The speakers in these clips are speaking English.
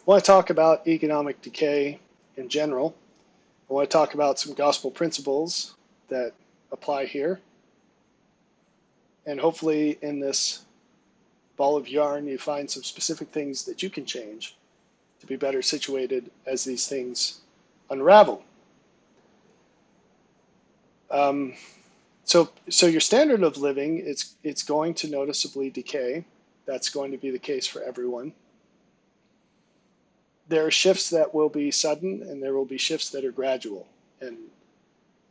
I want to talk about economic decay in general. I want to talk about some gospel principles that apply here. And hopefully in this ball of yarn, you find some specific things that you can change to be better situated as these things unravel. Um, so your standard of living, it's going to noticeably decay. That's going to be the case for everyone. There are shifts that will be sudden and there will be shifts that are gradual. And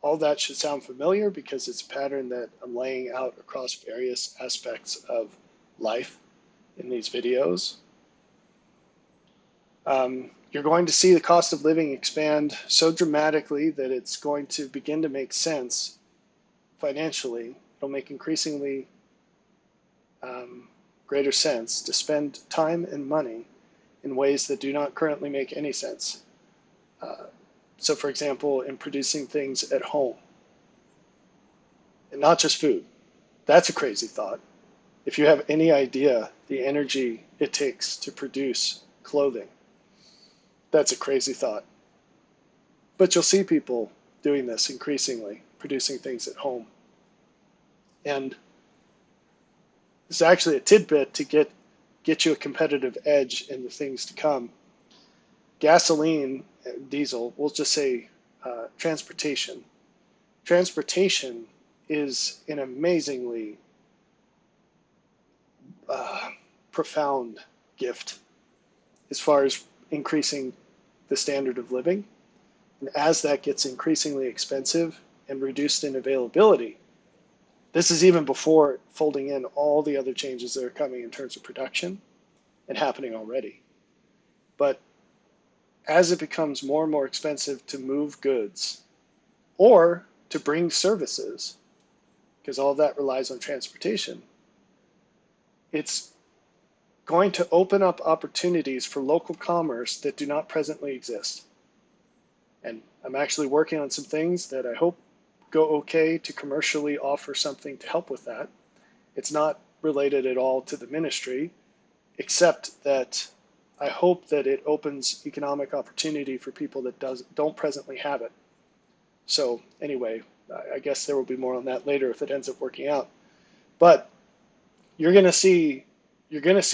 all that should sound familiar because it's a pattern that I'm laying out across various aspects of life in these videos. You're going to see the cost of living expand so dramatically that it's going to begin to make sense financially. It'll make increasingly greater sense to spend time and money in ways that do not currently make any sense. So for example, in producing things at home, and not just food. That's a crazy thought. If you have any idea the energy it takes to produce clothing, that's a crazy thought. But you'll see people doing this increasingly, producing things at home. And it's actually a tidbit to get you a competitive edge in the things to come. Gasoline, diesel, we'll just say transportation. Transportation is an amazingly profound gift as far as increasing the standard of living. And as that gets increasingly expensive and reduced in availability, this is even before folding in all the other changes that are coming in terms of production and happening already. But as it becomes more and more expensive to move goods or to bring services, because all of that relies on transportation, it's going to open up opportunities for local commerce that do not presently exist. And I'm actually working on some things that I hope go okay to commercially offer something to help with that. It's not related at all to the ministry, except that I hope that it opens economic opportunity for people that don't presently have it. So anyway, I guess there will be more on that later if it ends up working out. But you're going to see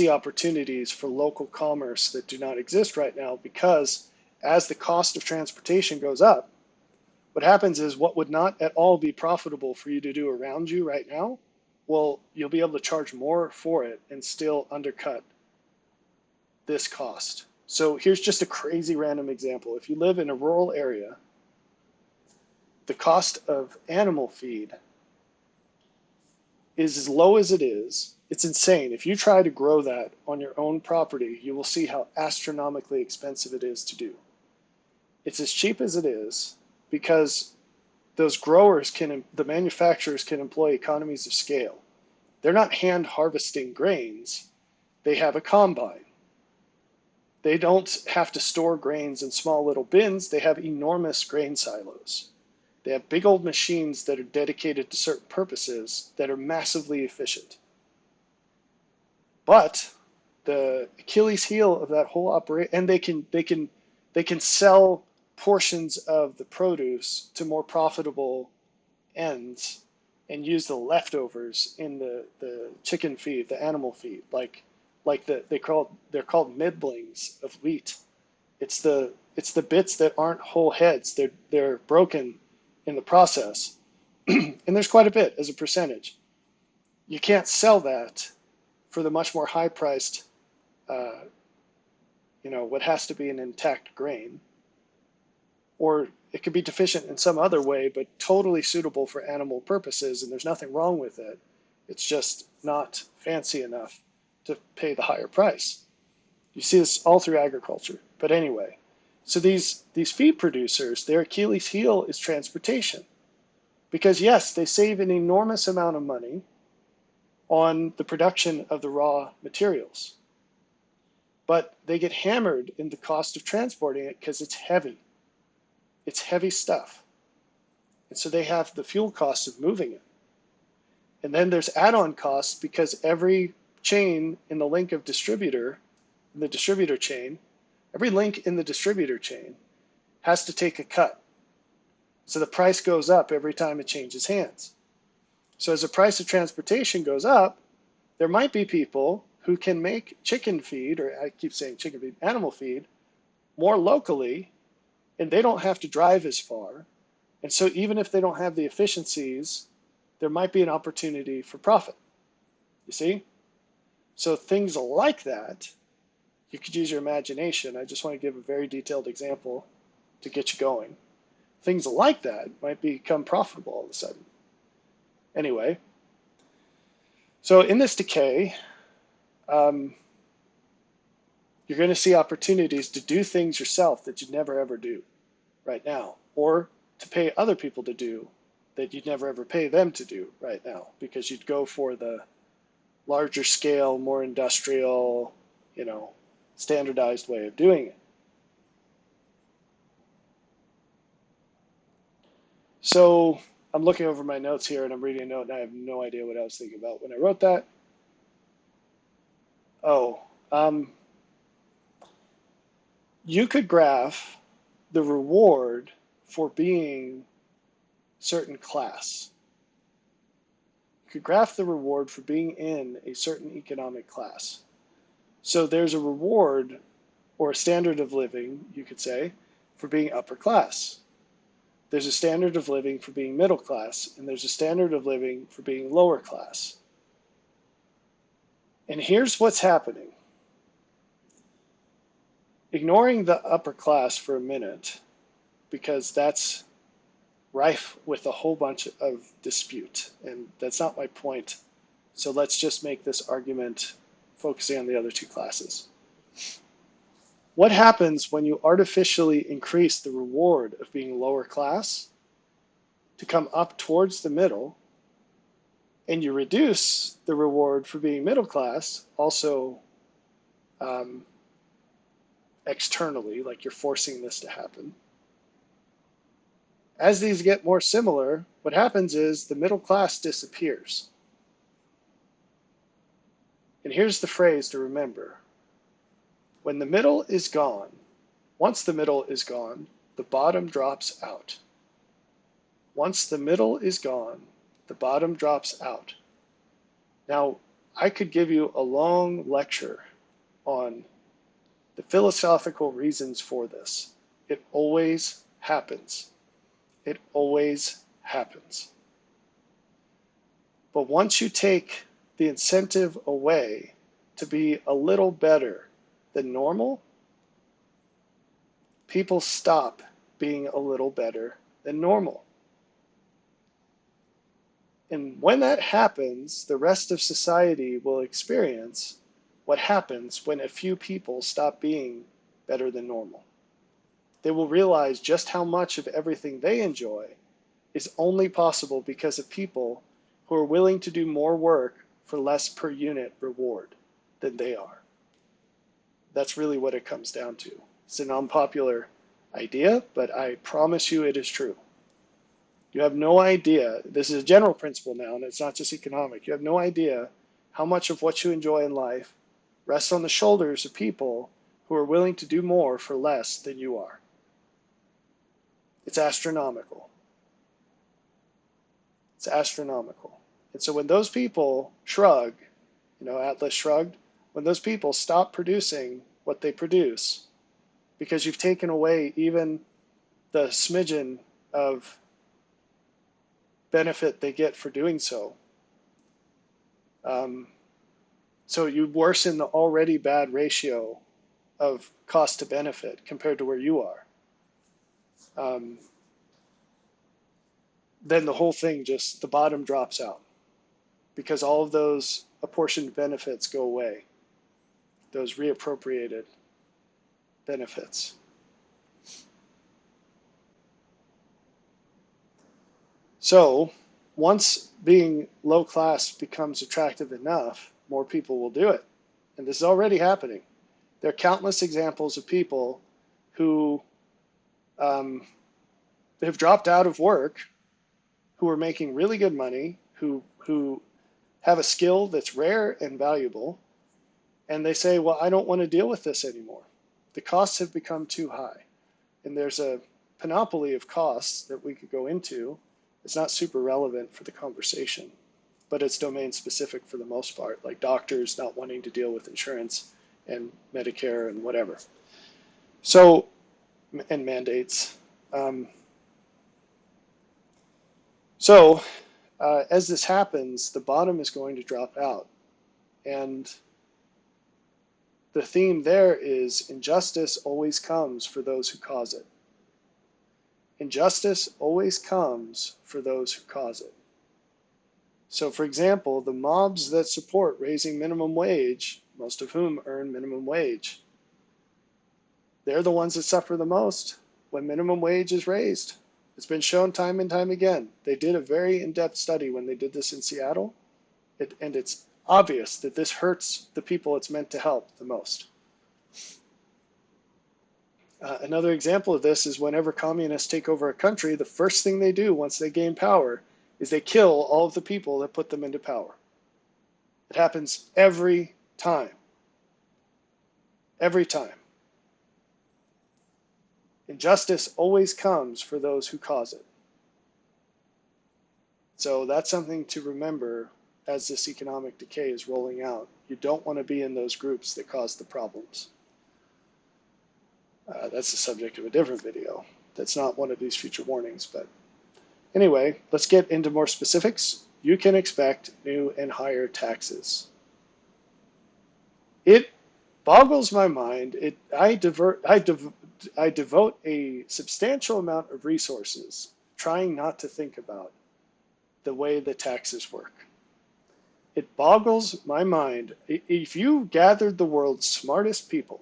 opportunities for local commerce that do not exist right now, because as the cost of transportation goes up, what happens is what would not at all be profitable for you to do around you right now, well, you'll be able to charge more for it and still undercut this cost. So here's just a crazy random example. If you live in a rural area, the cost of animal feed is as low as it is. It's insane. If you try to grow that on your own property, you will see how astronomically expensive it is to do. It's as cheap as it is because those growers the manufacturers can employ economies of scale. They're not hand harvesting grains. They have a combine. They don't have to store grains in small little bins. They have enormous grain silos. They have big old machines that are dedicated to certain purposes that are massively efficient. But the Achilles heel of that whole operation, and they can sell portions of the produce to more profitable ends and use the leftovers in the chicken feed, the animal feed, they're called middlings of wheat. It's the bits that aren't whole heads. They're broken in the process, and there's quite a bit as a percentage. You can't sell that for the much more high-priced, what has to be an intact grain, or it could be deficient in some other way, but totally suitable for animal purposes, and there's nothing wrong with it. It's just not fancy enough to pay the higher price. You see this all through agriculture. But anyway, so these feed producers, their Achilles heel is transportation. Because yes, they save an enormous amount of money on the production of the raw materials. But they get hammered in the cost of transporting it because it's heavy. It's heavy stuff. And so they have the fuel costs of moving it. And then there's add-on costs because every chain in the link of distributor, in the distributor chain, Every link in the distributor chain has to take a cut. So the price goes up every time it changes hands. So as the price of transportation goes up, there might be people who can make chicken feed, or I keep saying chicken feed, animal feed, more locally, and they don't have to drive as far. And so even if they don't have the efficiencies, there might be an opportunity for profit. You see? So things like that, you could use your imagination. I just want to give a very detailed example to get you going. Things like that might become profitable all of a sudden. Anyway, so in this decay, you're going to see opportunities to do things yourself that you'd never ever do right now, or to pay other people to do that you'd never ever pay them to do right now, because you'd go for the larger scale, more industrial, standardized way of doing it. So I'm looking over my notes here and I'm reading a note and I have no idea what I was thinking about when I wrote that. Oh, you could graph the reward for being certain class. You could graph the reward for being in a certain economic class. So there's a reward or a standard of living, you could say, for being upper class. There's a standard of living for being middle class, and there's a standard of living for being lower class. And here's what's happening. Ignoring the upper class for a minute, because that's rife with a whole bunch of dispute, and that's not my point. So let's just make this argument focusing on the other two classes. What happens when you artificially increase the reward of being lower class to come up towards the middle, and you reduce the reward for being middle class also externally, like you're forcing this to happen? As these get more similar, what happens is the middle class disappears. And here's the phrase to remember. When the middle is gone, once the middle is gone, the bottom drops out. Once the middle is gone, the bottom drops out. Now, I could give you a long lecture on the philosophical reasons for this. It always happens. It always happens. But once you take the incentive away to be a little better than normal, people stop being a little better than normal. And when that happens, the rest of society will experience what happens when a few people stop being better than normal. They will realize just how much of everything they enjoy is only possible because of people who are willing to do more work for less per unit reward than they are. That's really what it comes down to. It's an unpopular idea, but I promise you it is true. You have no idea, this is a general principle now, and it's not just economic, you have no idea how much of what you enjoy in life rests on the shoulders of people who are willing to do more for less than you are. It's astronomical. It's astronomical. And so when those people shrug, Atlas shrugged, when those people stop producing what they produce, because you've taken away even the smidgen of benefit they get for doing so. So you worsen the already bad ratio of cost to benefit compared to where you are. Then the whole thing the bottom drops out because all of those apportioned benefits go away, those reappropriated benefits. So once being low class becomes attractive enough, more people will do it. And this is already happening. There are countless examples of people who have dropped out of work, who are making really good money, who have a skill that's rare and valuable, and they say, well, I don't want to deal with this anymore. the costs have become too high. And there's a panoply of costs that we could go into. It's not super relevant for the conversation, but it's domain specific for the most part, like doctors not wanting to deal with insurance and Medicare and whatever. So, and mandates. As this happens, the bottom is going to drop out. And the theme there is injustice always comes for those who cause it. Injustice always comes for those who cause it. So, for example, the mobs that support raising minimum wage, most of whom earn minimum wage, they're the ones that suffer the most when minimum wage is raised. It's been shown time and time again. They did a very in-depth study when they did this in Seattle, and it's obvious that this hurts the people it's meant to help the most. Another example of this is whenever communists take over a country, the first thing they do once they gain power is they kill all of the people that put them into power. It happens every time. Every time. Injustice always comes for those who cause it. So that's something to remember as this economic decay is rolling out. You don't want to be in those groups that cause the problems. That's the subject of a different video. That's not one of these future warnings, but anyway, let's get into more specifics. You can expect new and higher taxes. It boggles my mind. I devote a substantial amount of resources trying not to think about the way the taxes work. It boggles my mind. If you gathered the world's smartest people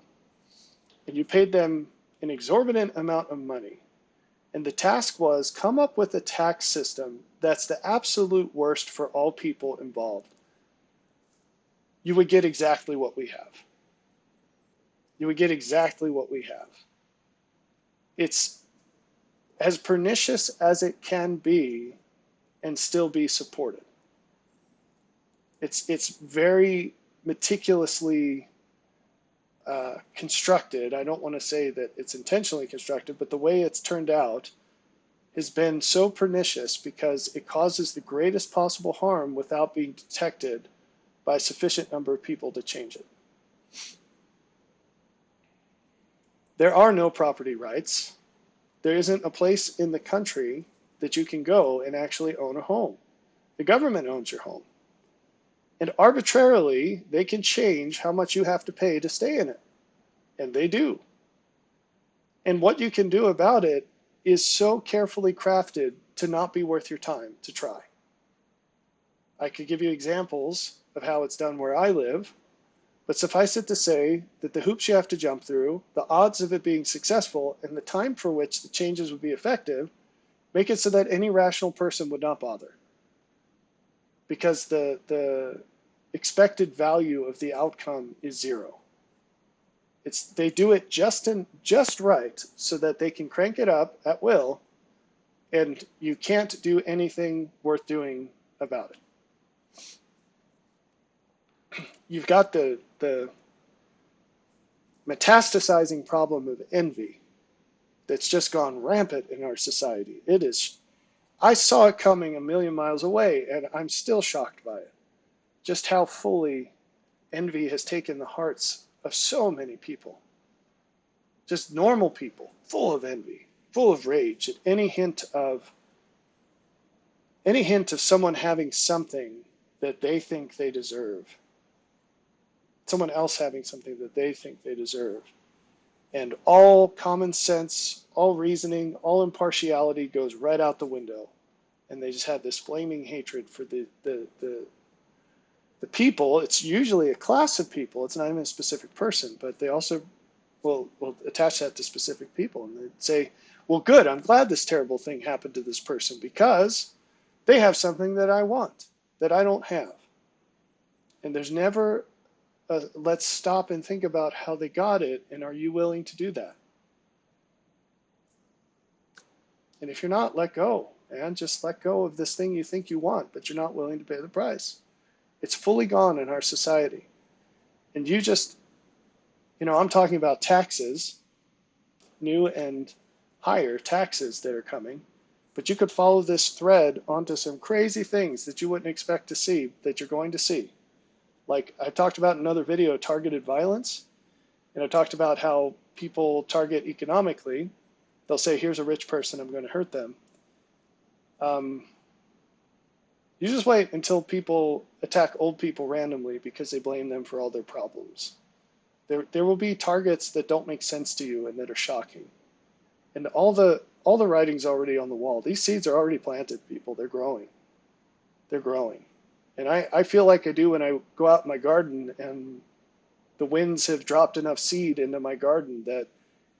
and you paid them an exorbitant amount of money, and the task was come up with a tax system that's the absolute worst for all people involved, you would get exactly what we have. You would get exactly what we have. It's as pernicious as it can be and still be supported. It's very meticulously constructed. I don't want to say that it's intentionally constructed, but the way it's turned out has been so pernicious because it causes the greatest possible harm without being detected by a sufficient number of people to change it. There are no property rights. There isn't a place in the country that you can go and actually own a home. The government owns your home. And arbitrarily, they can change how much you have to pay to stay in it. And they do. And what you can do about it is so carefully crafted to not be worth your time to try. I could give you examples of how it's done where I live, but suffice it to say that the hoops you have to jump through, the odds of it being successful, and the time for which the changes would be effective make it so that any rational person would not bother. Because the expected value of the outcome is zero. They do it just right so that they can crank it up at will, and you can't do anything worth doing about it. You've got the metastasizing problem of envy that's just gone rampant in our society. It is. I saw it coming a million miles away, and I'm still shocked by it. Just how fully envy has taken the hearts of so many people. Just normal people, full of envy, full of rage at any hint of someone having something that they think they deserve. Someone else having something that they think they deserve. And all common sense, all reasoning, all impartiality goes right out the window. And they just have this flaming hatred for the people. It's usually a class of people. It's not even a specific person, but they also will attach that to specific people. And they say, well, good, I'm glad this terrible thing happened to this person because they have something that I want, that I don't have. And there's never let's stop and think about how they got it, and are you willing to do that? And if you're not, let go, and just let go of this thing you think you want, but you're not willing to pay the price. It's fully gone in our society. And you just I'm talking about taxes, new and higher taxes that are coming. But you could follow this thread onto some crazy things that you wouldn't expect to see that you're going to see. Like I talked about in another video, targeted violence. And I talked about how people target economically. They'll say, here's a rich person, I'm going to hurt them. You just wait until people attack old people randomly because they blame them for all their problems. There will be targets that don't make sense to you and that are shocking. And all the writing's already on the wall. These seeds are already planted, people. They're growing. They're growing. And I feel like I do when I go out in my garden and the winds have dropped enough seed into my garden that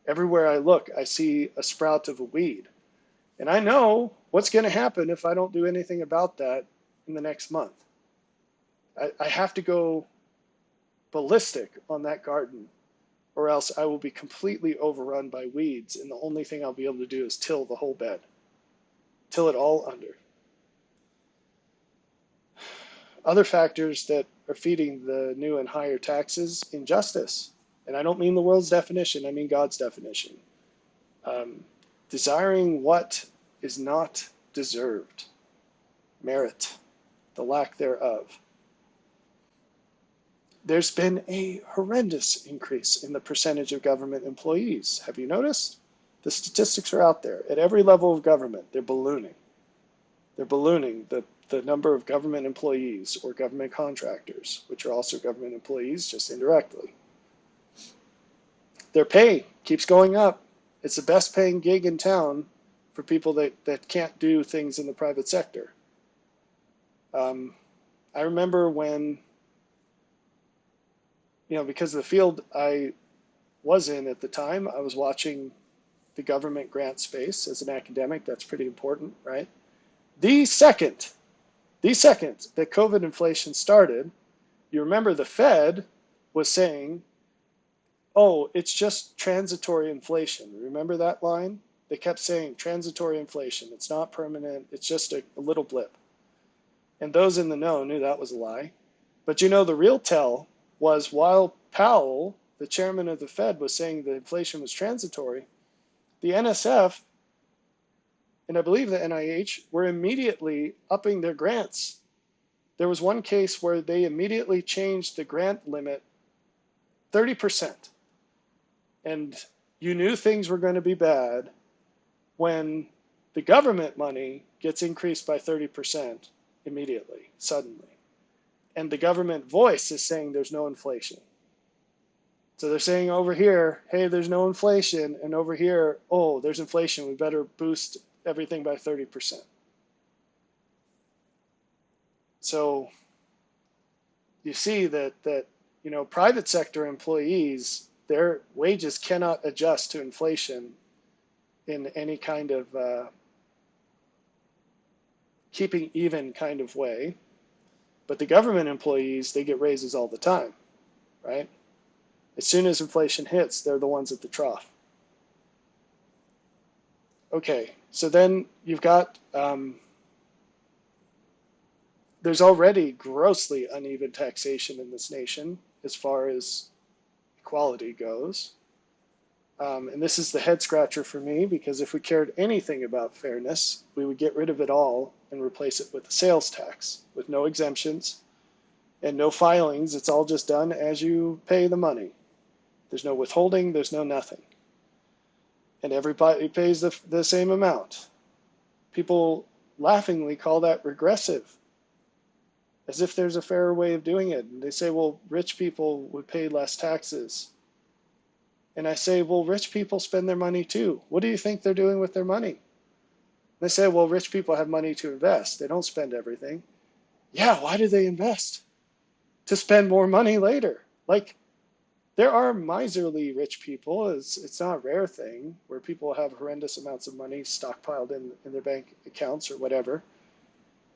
everywhere I look, I see a sprout of a weed. And I know what's going to happen if I don't do anything about that in the next month. I have to go ballistic on that garden, or else I will be completely overrun by weeds, and the only thing I'll be able to do is till the whole bed, till it all under. Other factors that are feeding the new and higher taxes, injustice. And I don't mean the world's definition, I mean God's definition. Desiring what is not deserved, merit, the lack thereof. There's been a horrendous increase in the percentage of government employees. Have you noticed? The statistics are out there. At every level of government, they're ballooning. They're ballooning the number of government employees or government contractors, which are also government employees, just indirectly. Their pay keeps going up. It's the best paying gig in town for people that can't do things in the private sector. I remember when, because of the field I was in at the time, I was watching the government grant space as an academic. That's pretty important, right? The second that COVID inflation started, you remember the Fed was saying, oh, it's just transitory inflation. Remember that line? They kept saying transitory inflation. It's not permanent. It's just a little blip. And those in the know knew that was a lie. But the real tell was while Powell, the chairman of the Fed, was saying that inflation was transitory, the NSF and I believe the NIH were immediately upping their grants. There was one case where they immediately changed the grant limit 30%. And you knew things were going to be bad when the government money gets increased by 30% immediately, suddenly. And the government voice is saying there's no inflation. So they're saying over here, hey, there's no inflation, and over here, oh, there's inflation, we better boost everything by 30%. So you see that private sector employees, their wages cannot adjust to inflation in any kind of keeping even kind of way. But the government employees, they get raises all the time, right? As soon as inflation hits, they're the ones at the trough. Okay, so then you've got, there's already grossly uneven taxation in this nation as far as equality goes. And this is the head scratcher for me, because if we cared anything about fairness, we would get rid of it all and replace it with a sales tax with no exemptions and no filings. It's all just done as you pay the money. There's no withholding, there's no nothing. And everybody pays the same amount. People laughingly call that regressive, as if there's a fairer way of doing it. And they say, well, rich people would pay less taxes. And I say, well, rich people spend their money too. What do you think they're doing with their money? They say, well, rich people have money to invest. They don't spend everything. Yeah, why do they invest? To spend more money later. Like, there are miserly rich people. It's not a rare thing where people have horrendous amounts of money stockpiled in their bank accounts or whatever.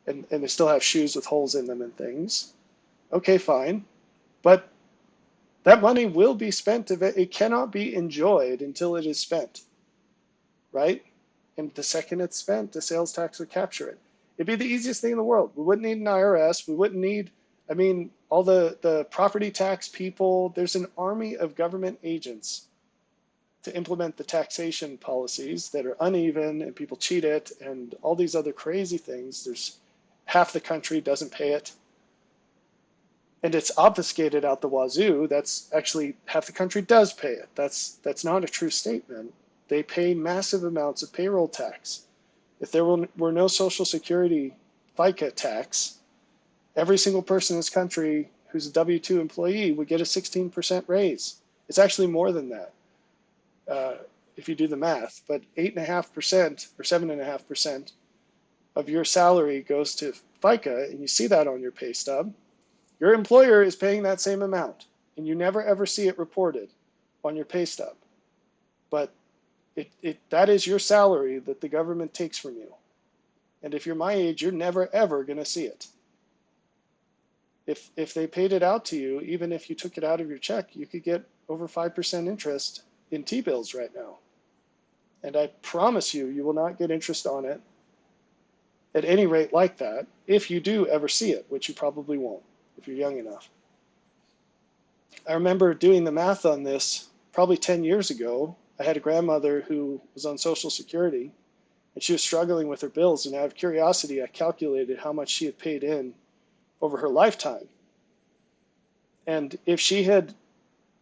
And they still have shoes with holes in them and things. Okay, fine. But that money will be spent. It cannot be enjoyed until it is spent, right? And the second it's spent, the sales tax would capture it. It'd be the easiest thing in the world. We wouldn't need an IRS. We wouldn't need I mean, all the property tax people, there's an army of government agents to implement the taxation policies that are uneven and people cheat it and all these other crazy things. There's half the country doesn't pay it. And it's obfuscated out the wazoo. That's actually half the country does pay it. That's not a true statement. They pay massive amounts of payroll tax. If there were no Social Security FICA tax, every single person in this country who's a W-2 employee would get a 16% raise. It's actually more than that if you do the math, but 8.5% or 7.5% of your salary goes to FICA, and you see that on your pay stub. Your employer is paying that same amount, and you never ever see it reported on your pay stub. But that is your salary that the government takes from you. And if you're my age, you're never ever going to see it. If they paid it out to you, even if you took it out of your check, you could get over 5% interest in T-bills right now. And I promise you, you will not get interest on it at any rate like that if you do ever see it, which you probably won't if you're young enough. I remember doing the math on this probably 10 years ago. I had a grandmother who was on Social Security, and she was struggling with her bills, and out of curiosity, I calculated how much she had paid in over her lifetime. And if she had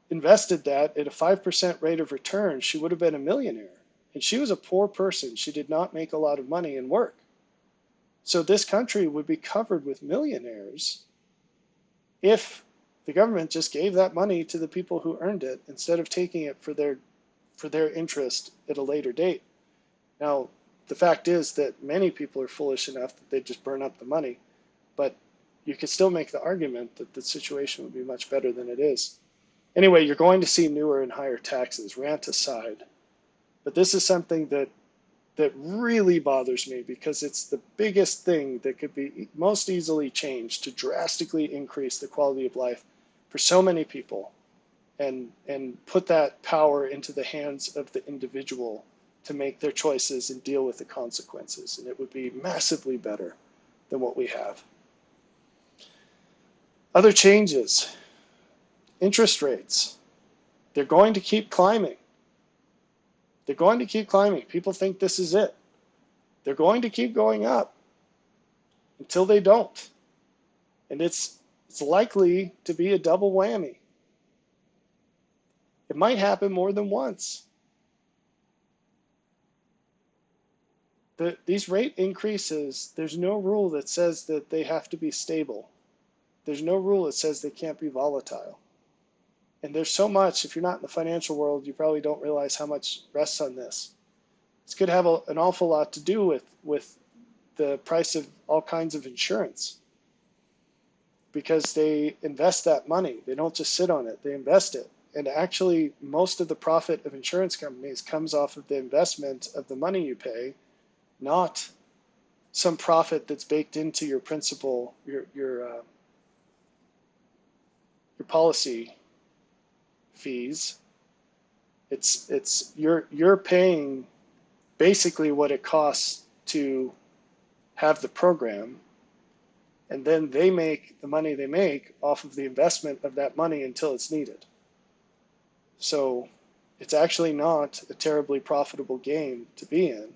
invested that at a 5% rate of return, she would have been a millionaire. And she was a poor person. She did not make a lot of money and work. So this country would be covered with millionaires if the government just gave that money to the people who earned it instead of taking it for their interest at a later date. Now, the fact is that many people are foolish enough that they just burn up the money, but you could still make the argument that the situation would be much better than it is. Anyway, you're going to see newer and higher taxes, rant aside. But this is something that really bothers me because it's the biggest thing that could be most easily changed to drastically increase the quality of life for so many people and put that power into the hands of the individual to make their choices and deal with the consequences. And it would be massively better than what we have. Other changes, interest rates. They're going to keep climbing. They're going to keep climbing. People think this is it. They're going to keep going up until they don't. And it's likely to be a double whammy. It might happen more than once. These rate increases, there's no rule that says that they have to be stable. There's no rule that says they can't be volatile. And there's so much, if you're not in the financial world, you probably don't realize how much rests on this. This could have an awful lot to do with the price of all kinds of insurance because they invest that money. They don't just sit on it, they invest it. And actually, most of the profit of insurance companies comes off of the investment of the money you pay, not some profit that's baked into your principal, your policy fees. You're paying basically what it costs to have the program, and then they make the money they make off of the investment of that money until it's needed. So it's actually not a terribly profitable game to be in.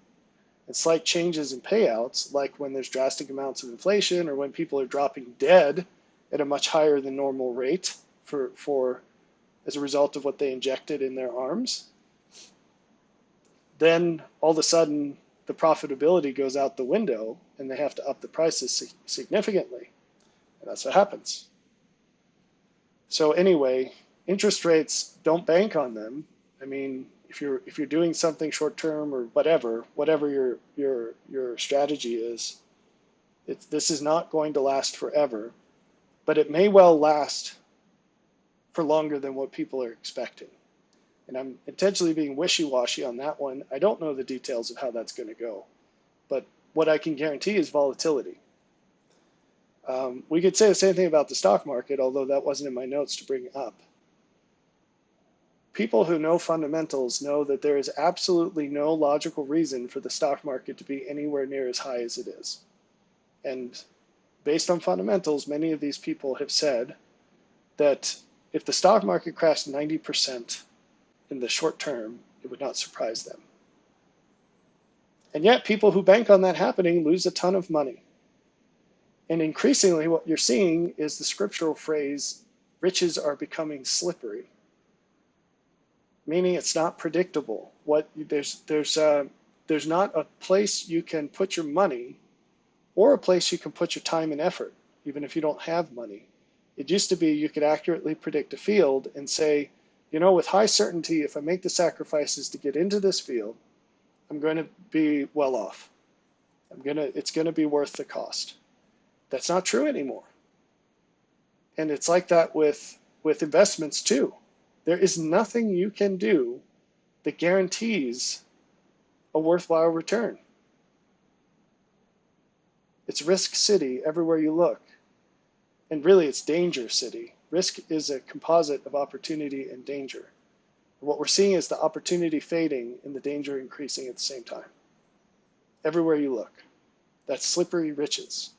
And slight changes in payouts, like when there's drastic amounts of inflation or when people are dropping dead at a much higher than normal rate for as a result of what they injected in their arms, then all of a sudden the profitability goes out the window and they have to up the prices significantly. And that's what happens. So anyway, interest rates, don't bank on them. I mean, if you're doing something short term or whatever your strategy is, this is not going to last forever, but it may well last for longer than what people are expecting. And I'm intentionally being wishy-washy on that one. I don't know the details of how that's going to go, but what I can guarantee is volatility. We could say the same thing about the stock market, although that wasn't in my notes to bring up. People who know fundamentals know that there is absolutely no logical reason for the stock market to be anywhere near as high as it is. And based on fundamentals, many of these people have said that if the stock market crashed 90% in the short term, it would not surprise them. And yet people who bank on that happening lose a ton of money. And increasingly what you're seeing is the scriptural phrase, riches are becoming slippery, meaning it's not predictable. There's not a place you can put your money or a place you can put your time and effort, even if you don't have money. It used to be you could accurately predict a field and say, you know, with high certainty, if I make the sacrifices to get into this field, I'm going to be well off. It's going to be worth the cost. That's not true anymore. And it's like that with investments too. There is nothing you can do that guarantees a worthwhile return. It's risk city everywhere you look. And really it's danger city. Risk is a composite of opportunity and danger. And what we're seeing is the opportunity fading and the danger increasing at the same time. Everywhere you look. That's slippery riches.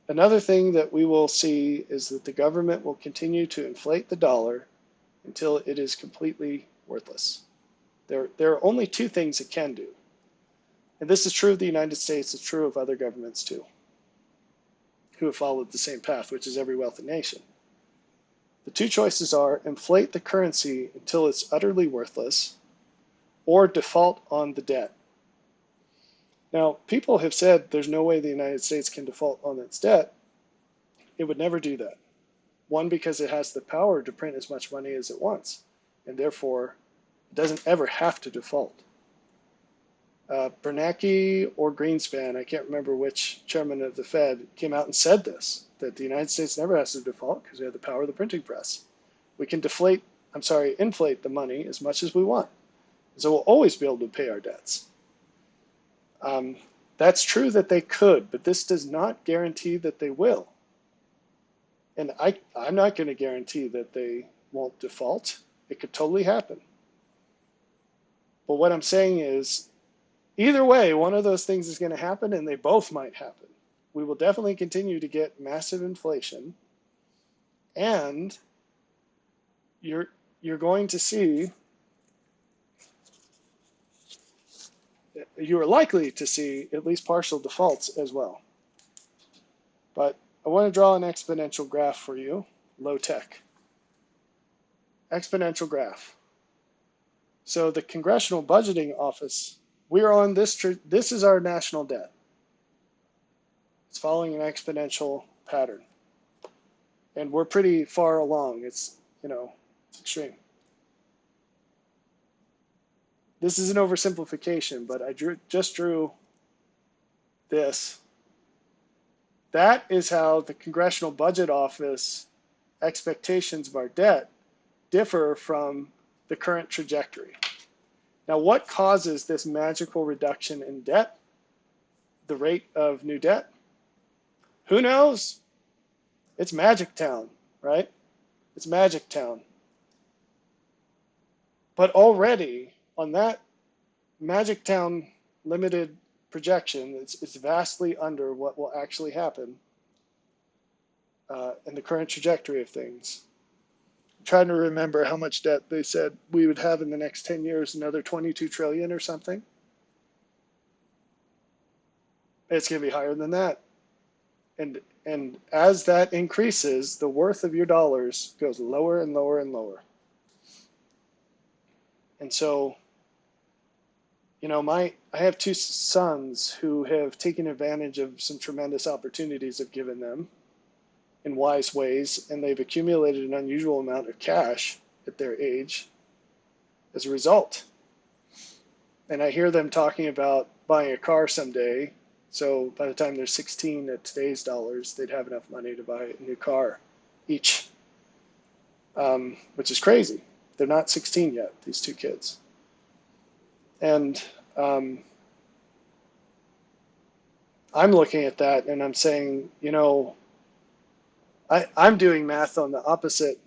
Another thing that we will see is that the government will continue to inflate the dollar until it is completely worthless. There are only two things it can do. And this is true of the United States, it's true of other governments too, who have followed the same path, which is every wealthy nation. The two choices are inflate the currency until it's utterly worthless, or default on the debt. Now, people have said there's no way the United States can default on its debt. It would never do that. One, because it has the power to print as much money as it wants, and therefore it doesn't ever have to default. Bernanke or Greenspan, I can't remember which chairman of the Fed, came out and said this, that the United States never has to default because we have the power of the printing press. We can inflate the money as much as we want. So we'll always be able to pay our debts. That's true that they could, but this does not guarantee that they will. And I'm not going to guarantee that they won't default. It could totally happen. But what I'm saying is, either way, one of those things is going to happen, and they both might happen. We will definitely continue to get massive inflation, and you're going to see, you are likely to see at least partial defaults as well. But I want to draw an exponential graph for you, low tech. Exponential graph. So the Congressional Budgeting Office, we're on this is our national debt. It's following an exponential pattern. And we're pretty far along. It's extreme. This is an oversimplification, but I just drew this. That is how the Congressional Budget Office expectations of our debt differ from the current trajectory. Now, what causes this magical reduction in debt? The rate of new debt? Who knows? It's Magic Town, right? It's Magic Town. But already on that Magic Town limited projection, it's vastly under what will actually happen in the current trajectory of things. I'm trying to remember how much debt they said we would have in the next 10 years, another 22 trillion or something. It's going to be higher than that. And as that increases, the worth of your dollars goes lower and lower and lower. And so, I have two sons who have taken advantage of some tremendous opportunities I've given them in wise ways, and they've accumulated an unusual amount of cash at their age as a result. And I hear them talking about buying a car someday. So by the time they're 16 at today's dollars, they'd have enough money to buy a new car each, which is crazy. They're not 16 yet, these two kids. And I'm looking at that and I'm saying, I'm doing math on the opposite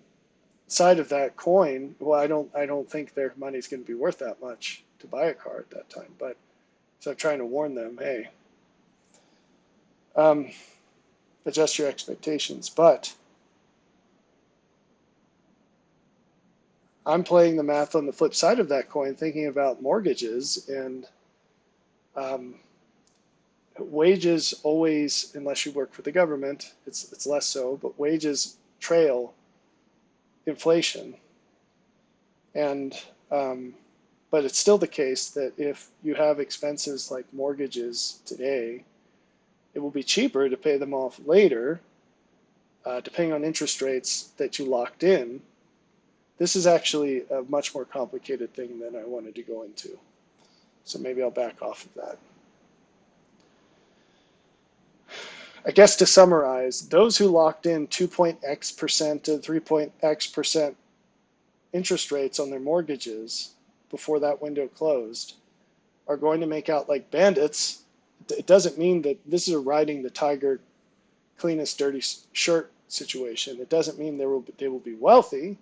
side of that coin. Well, I don't think their money's going to be worth that much to buy a car at that time. But so I'm trying to warn them, hey, adjust your expectations. But I'm playing the math on the flip side of that coin, thinking about mortgages, and wages always, unless you work for the government, it's less so, but wages trail inflation. And but it's still the case that if you have expenses like mortgages today, it will be cheaper to pay them off later, depending on interest rates that you locked in. This is actually a much more complicated thing than I wanted to go into. So maybe I'll back off of that. I guess to summarize, those who locked in 2.x% to 3.x% interest rates on their mortgages before that window closed are going to make out like bandits. It doesn't mean that this is a riding the tiger, cleanest dirty shirt situation. It doesn't mean they will be wealthy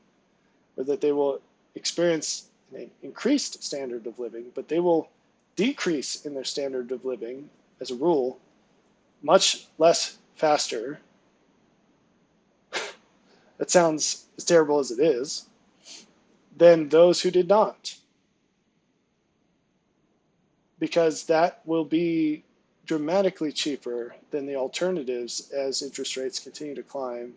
or that they will experience an increased standard of living, but they will decrease in their standard of living as a rule much less faster. That sounds as terrible as it is, than those who did not. Because that will be dramatically cheaper than the alternatives as interest rates continue to climb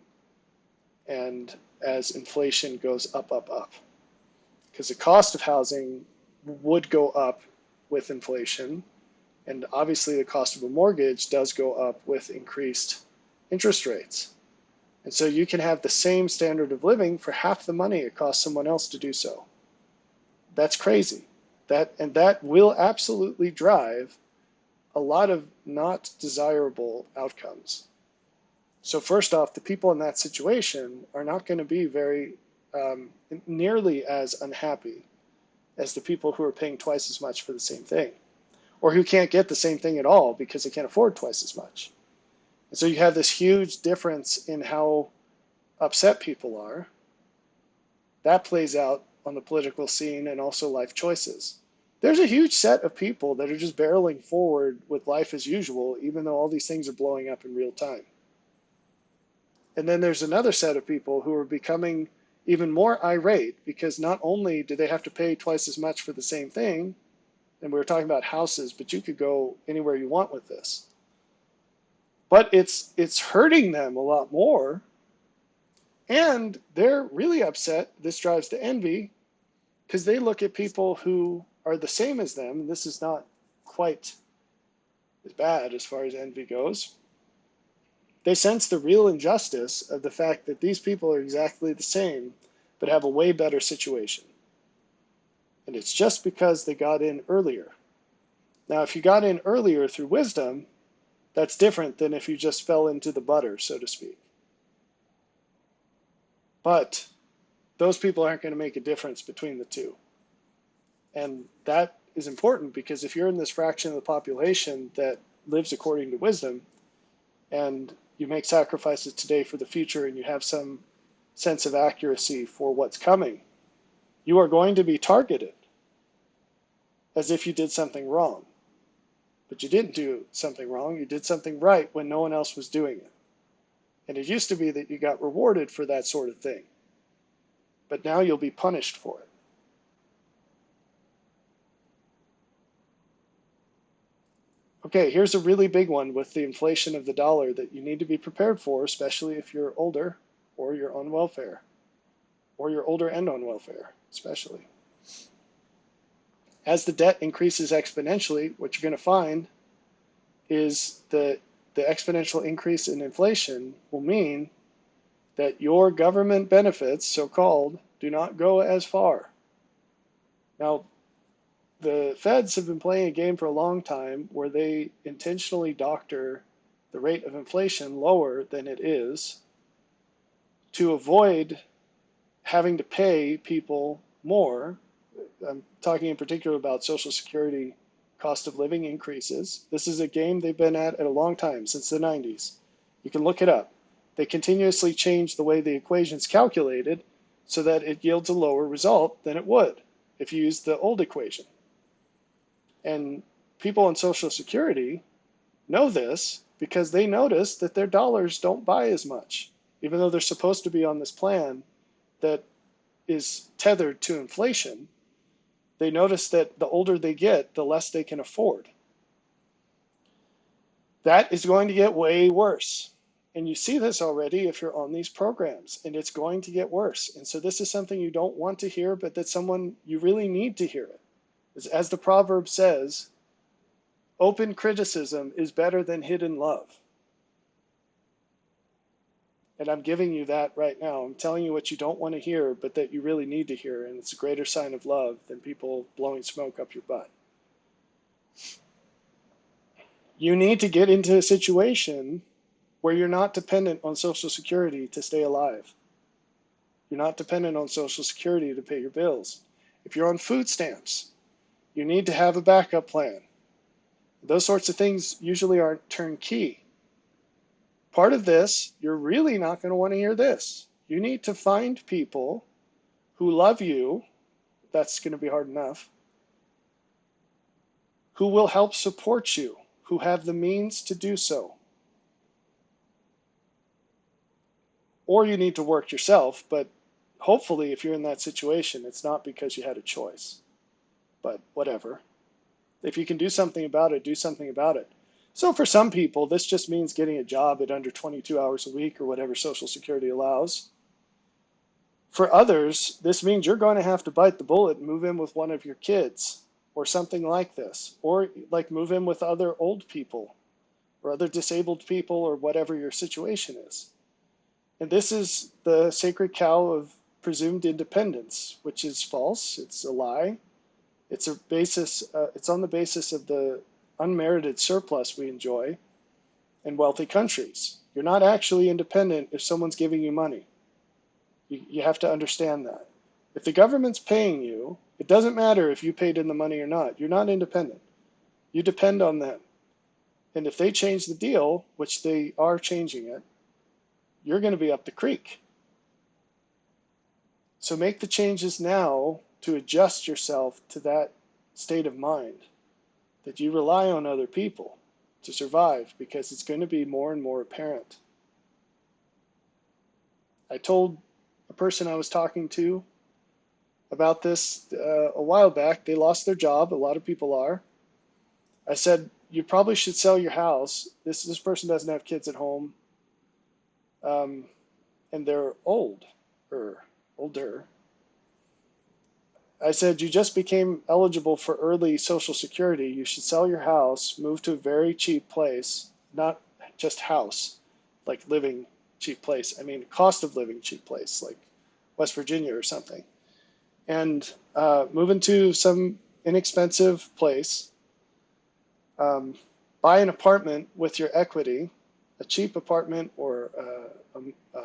and as inflation goes up, up, up. Because the cost of housing would go up with inflation, and obviously the cost of a mortgage does go up with increased interest rates. And so you can have the same standard of living for half the money it costs someone else to do so. That's crazy. That will absolutely drive a lot of not desirable outcomes. So first off, the people in that situation are not going to be very nearly as unhappy as the people who are paying twice as much for the same thing, or who can't get the same thing at all because they can't afford twice as much. And so you have this huge difference in how upset people are. That plays out on the political scene and also life choices. There's a huge set of people that are just barreling forward with life as usual, even though all these things are blowing up in real time. And then there's another set of people who are becoming even more irate because not only do they have to pay twice as much for the same thing, and we were talking about houses, but you could go anywhere you want with this. But it's hurting them a lot more, and they're really upset. This drives to envy because they look at people who are the same as them, and this is not quite as bad as far as envy goes. They sense the real injustice of the fact that these people are exactly the same, but have a way better situation. And it's just because they got in earlier. Now, if you got in earlier through wisdom, that's different than if you just fell into the butter, so to speak. But those people aren't going to make a difference between the two. And that is important because if you're in this fraction of the population that lives according to wisdom, and you make sacrifices today for the future, and you have some sense of accuracy for what's coming, you are going to be targeted as if you did something wrong. But you didn't do something wrong. You did something right when no one else was doing it. And it used to be that you got rewarded for that sort of thing. But now you'll be punished for it. Okay, here's a really big one with the inflation of the dollar that you need to be prepared for, especially if you're older or you're on welfare, or you're older and on welfare, especially. As the debt increases exponentially, what you're going to find is that the exponential increase in inflation will mean that your government benefits, so-called, do not go as far. Now, the feds have been playing a game for a long time where they intentionally doctor the rate of inflation lower than it is to avoid having to pay people more. I'm talking in particular about Social Security cost of living increases. This is a game they've been at a long time, since the 90s. You can look it up. They continuously change the way the equation's calculated so that it yields a lower result than it would if you use the old equation. And people on Social Security know this because they notice that their dollars don't buy as much, even though they're supposed to be on this plan that is tethered to inflation. They notice that the older they get, the less they can afford. That is going to get way worse. And you see this already if you're on these programs, and it's going to get worse. And so this is something you don't want to hear, but that someone, you really need to hear it. As the proverb says, open criticism is better than hidden love. And I'm giving you that right now. I'm telling you what you don't want to hear, but that you really need to hear. And it's a greater sign of love than people blowing smoke up your butt. You need to get into a situation where you're not dependent on Social Security to stay alive. You're not dependent on Social Security to pay your bills. If you're on food stamps, you need to have a backup plan. Those sorts of things usually aren't turnkey. Part of this, you're really not going to want to hear this. You need to find people who love you. That's going to be hard enough. Who will help support you, who have the means to do so. Or you need to work yourself, but hopefully if you're in that situation, it's not because you had a choice. But whatever. If you can do something about it, do something about it. So for some people, this just means getting a job at under 22 hours a week or whatever Social Security allows. For others, this means you're going to have to bite the bullet and move in with one of your kids or something like this, or like move in with other old people or other disabled people or whatever your situation is. And this is the sacred cow of presumed independence, which is false. It's a lie. It's a basis. It's on the basis of the unmerited surplus we enjoy in wealthy countries. You're not actually independent if someone's giving you money. You have to understand that. If the government's paying you, it doesn't matter if you paid in the money or not. You're not independent. You depend on them. And if they change the deal, which they are changing it, you're going to be up the creek. So make the changes now to adjust yourself to that state of mind, that you rely on other people to survive, because it's going to be more and more apparent. I told a person I was talking to about this a while back. They lost their job. A lot of people are. I said, you probably should sell your house. This person doesn't have kids at home. And they're older. I said, you just became eligible for early Social Security. You should sell your house, move to a very cheap place, not just house, like living cheap place. I mean, cost of living cheap place, like West Virginia or something. And move into some inexpensive place, buy an apartment with your equity, a cheap apartment or a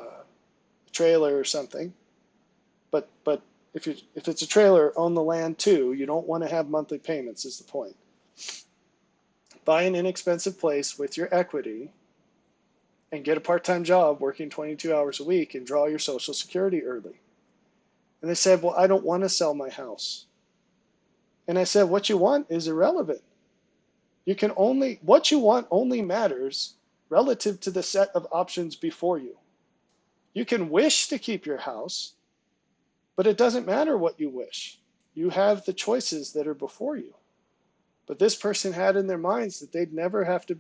trailer or something. But if it's a trailer, own the land too. You don't want to have monthly payments is the point. Buy an inexpensive place with your equity and get a part-time job working 22 hours a week and draw your Social Security early. And they said, well, I don't want to sell my house. And I said, what you want is irrelevant. What you want only matters relative to the set of options before you. You can wish to keep your house, but it doesn't matter what you wish. You have the choices that are before you. But this person had in their minds that they'd never have to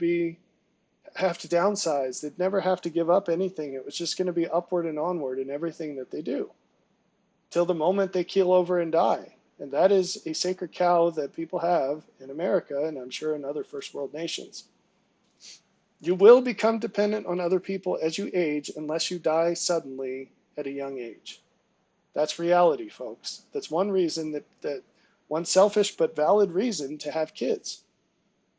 downsize. They'd never have to give up anything. It was just going to be upward and onward in everything that they do, till the moment they keel over and die. And that is a sacred cow that people have in America, and I'm sure in other first world nations. You will become dependent on other people as you age unless you die suddenly at a young age. That's reality, folks. That's one reason that one selfish but valid reason to have kids.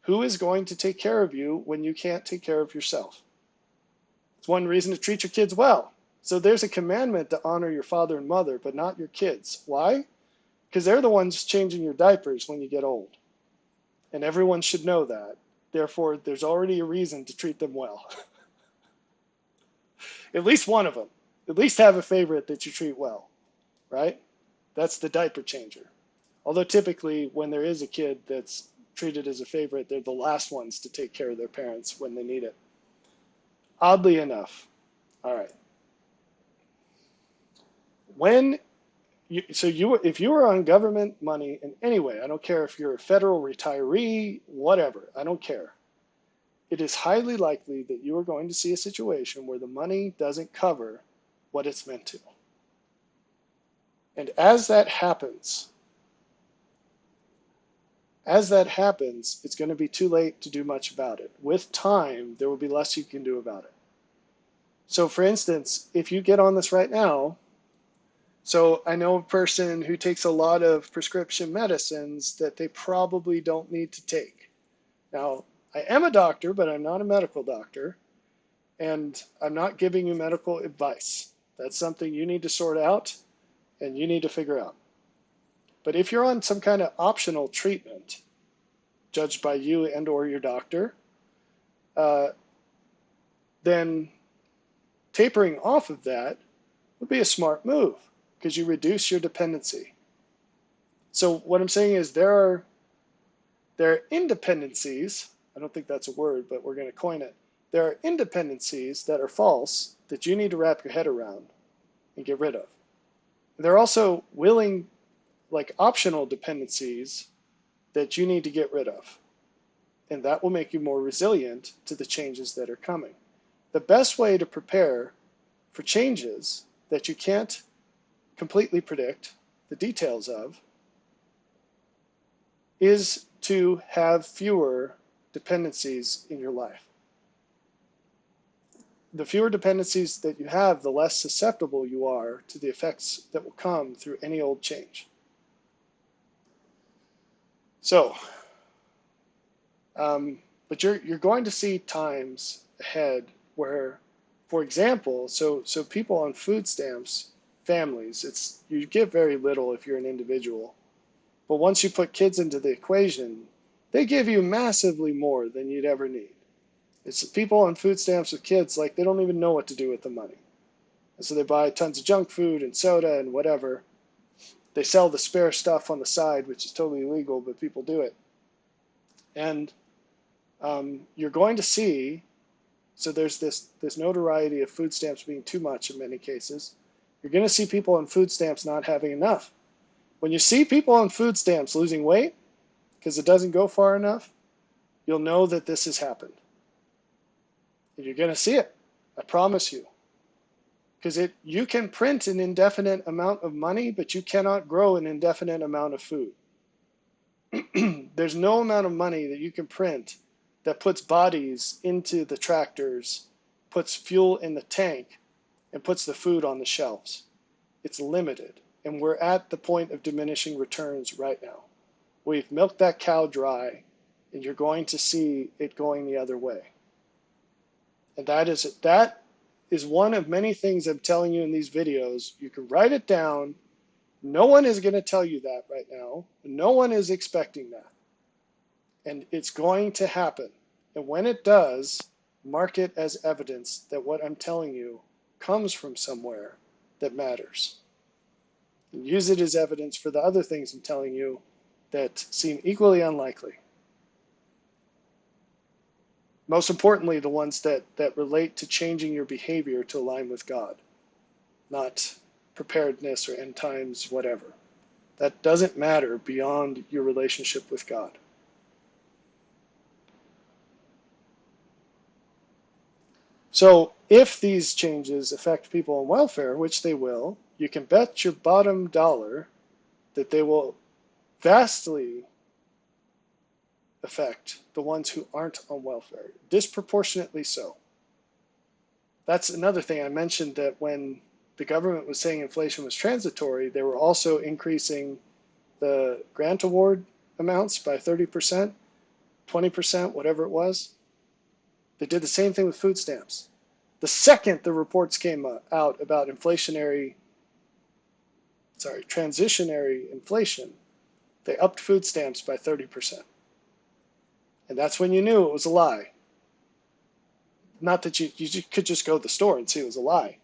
Who is going to take care of you when you can't take care of yourself? It's one reason to treat your kids well. So there's a commandment to honor your father and mother, but not your kids. Why? Because they're the ones changing your diapers when you get old. And everyone should know that. Therefore, there's already a reason to treat them well. At least one of them. At least have a favorite that you treat well. Right? That's the diaper changer. Although typically when there is a kid that's treated as a favorite. They're the last ones to take care of their parents when they need it. Oddly enough. All right. When if you are on government money in any way, I don't care if you're a federal retiree, whatever, I don't care. It is highly likely that you are going to see a situation where the money doesn't cover what it's meant to. And as that happens, it's going to be too late to do much about it. With time, there will be less you can do about it. So for instance, if you get on this right now, so I know a person who takes a lot of prescription medicines that they probably don't need to take. Now, I am a doctor, but I'm not a medical doctor, and I'm not giving you medical advice. That's something you need to sort out and you need to figure out. But if you're on some kind of optional treatment, judged by you and or your doctor, then tapering off of that would be a smart move because you reduce your dependency. So what I'm saying is there are independencies, I don't think that's a word, but we're going to coin it. There are independencies that are false that you need to wrap your head around and get rid of. There are also willing, like optional dependencies that you need to get rid of. And that will make you more resilient to the changes that are coming. The best way to prepare for changes that you can't completely predict the details of is to have fewer dependencies in your life. The fewer dependencies that you have, the less susceptible you are to the effects that will come through any old change. So, but you're going to see times ahead where, for example, so people on food stamps, families, you get very little if you're an individual. But once you put kids into the equation, they give you massively more than you'd ever need. It's people on food stamps with kids, like they don't even know what to do with the money. And so they buy tons of junk food and soda and whatever. They sell the spare stuff on the side, which is totally illegal, but people do it. And you're going to see, so there's this notoriety of food stamps being too much in many cases. You're going to see people on food stamps not having enough. When you see people on food stamps losing weight because it doesn't go far enough, you'll know that this has happened. And you're going to see it. I promise you. Because you can print an indefinite amount of money, but you cannot grow an indefinite amount of food. There's no amount of money that you can print that puts bodies into the tractors, puts fuel in the tank, and puts the food on the shelves. It's limited. And we're at the point of diminishing returns right now. We've milked that cow dry, and you're going to see it going the other way. And that is one of many things I'm telling you in these videos. You can write it down. No one is going to tell you that right now. No one is expecting that. And it's going to happen. And when it does, mark it as evidence that what I'm telling you comes from somewhere that matters. And use it as evidence for the other things I'm telling you that seem equally unlikely. Most importantly, the ones that relate to changing your behavior to align with God, not preparedness or end times, whatever. That doesn't matter beyond your relationship with God. So if these changes affect people on welfare, which they will, you can bet your bottom dollar that they will vastly affect the ones who aren't on welfare, disproportionately so. That's another thing I mentioned, that when the government was saying inflation was transitory, they were also increasing the grant award amounts by 30%, 20%, whatever it was. They did the same thing with food stamps. The second the reports came out about transitionary inflation, they upped food stamps by 30%. And that's when you knew it was a lie. Not that you could just go to the store and see it was a lie.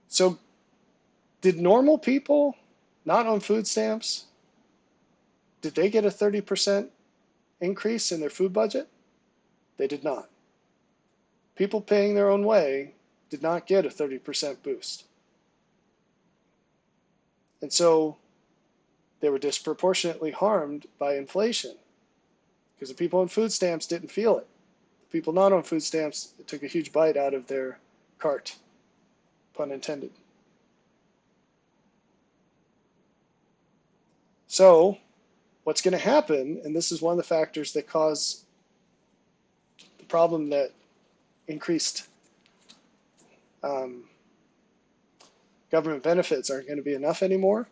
So did normal people not on food stamps Did they get a 30% increase in their food budget? They did not. People paying their own way did not get a 30% boost. And so they were disproportionately harmed by inflation because the people on food stamps didn't feel it. The people not on food stamps, it took a huge bite out of their cart, pun intended. So what's going to happen, and this is one of the factors that cause the problem that increased government benefits aren't going to be enough anymore.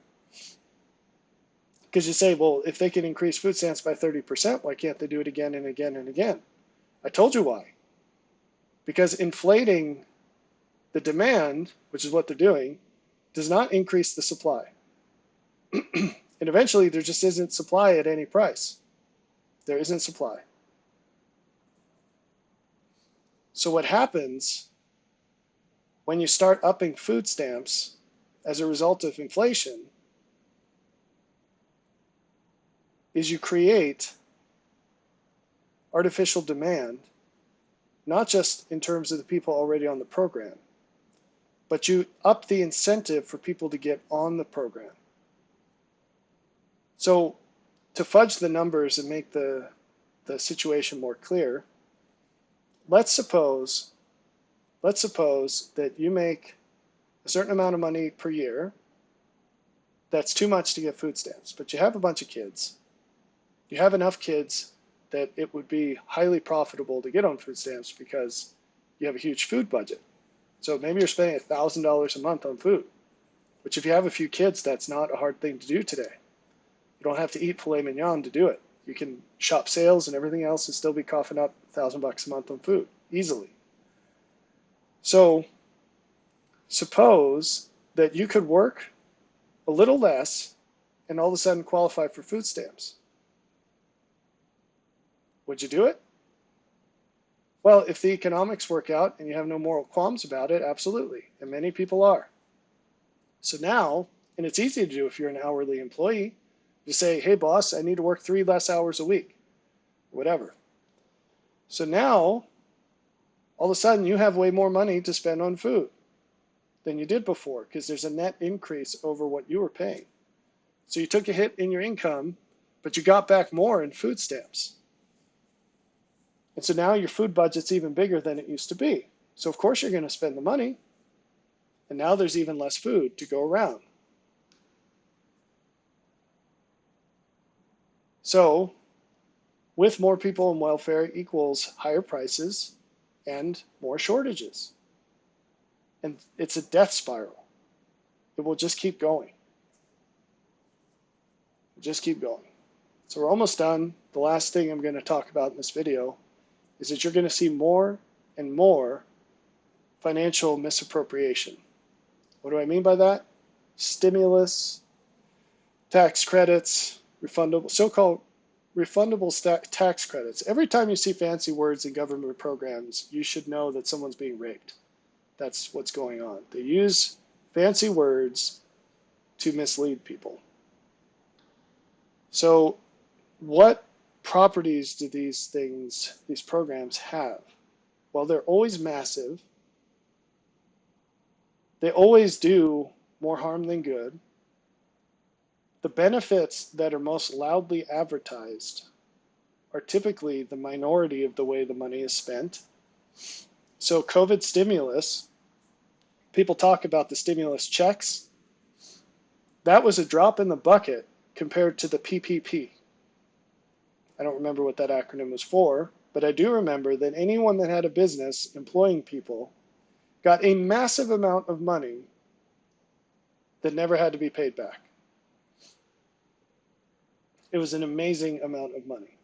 Because you say, well, if they can increase food stamps by 30%, why can't they do it again and again and again? I told you why. Because inflating the demand, which is what they're doing, does not increase the supply. And eventually there just isn't supply at any price. There isn't supply. So what happens when you start upping food stamps as a result of inflation is you create artificial demand, not just in terms of the people already on the program, but you up the incentive for people to get on the program. So to fudge the numbers and make the situation more clear, let's suppose that you make a certain amount of money per year. That's too much to get food stamps, but you have a bunch of kids. You have enough kids that it would be highly profitable to get on food stamps because you have a huge food budget. So maybe you're spending $1,000 a month on food, which if you have a few kids, that's not a hard thing to do today. You don't have to eat filet mignon to do it. You can shop sales and everything else and still be coughing up $1,000 a month on food easily. So suppose that you could work a little less and all of a sudden qualify for food stamps. Would you do it? Well, if the economics work out and you have no moral qualms about it, absolutely. And many people are. So now, and it's easy to do if you're an hourly employee, you say, hey boss, I need to work 3 less hours a week, whatever. So now, all of a sudden you have way more money to spend on food than you did before because there's a net increase over what you were paying. So you took a hit in your income, but you got back more in food stamps. And so now your food budget's even bigger than it used to be. So of course you're going to spend the money, and now there's even less food to go around. So with more people on welfare equals higher prices and more shortages. And it's a death spiral. It will just keep going. Just keep going. So we're almost done. The last thing I'm going to talk about in this video is that you're going to see more and more financial misappropriation. What do I mean by that? Stimulus, tax credits, refundable, so-called refundable tax credits. Every time you see fancy words in government programs, you should know that someone's being rigged. That's what's going on. They use fancy words to mislead people. So what properties do these programs have? Well, they're always massive. They always do more harm than good. The benefits that are most loudly advertised are typically the minority of the way the money is spent. So COVID stimulus, people talk about the stimulus checks. That was a drop in the bucket compared to the PPP. I don't remember what that acronym was for, but I do remember that anyone that had a business employing people got a massive amount of money that never had to be paid back. It was an amazing amount of money.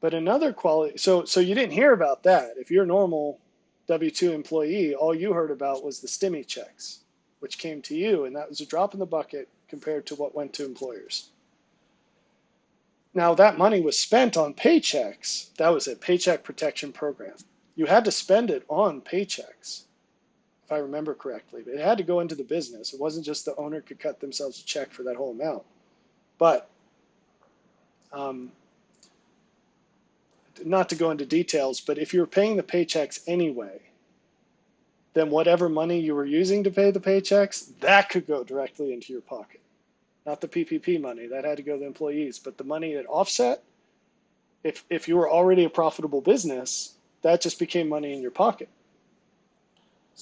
But another quality, so you didn't hear about that. If you're a normal W-2 employee, all you heard about was the stimmy checks, which came to you, and that was a drop in the bucket compared to what went to employers. Now that money was spent on paychecks. That was a paycheck protection program. You had to spend it on paychecks. if I remember correctly. But it had to go into the business. It wasn't just the owner could cut themselves a check for that whole amount. But um, not to go into details, but if you were paying the paychecks anyway, then whatever money you were using to pay the paychecks, that could go directly into your pocket. Not the PPP money, that had to go to the employees, but the money at offset, if you were already a profitable business, that just became money in your pocket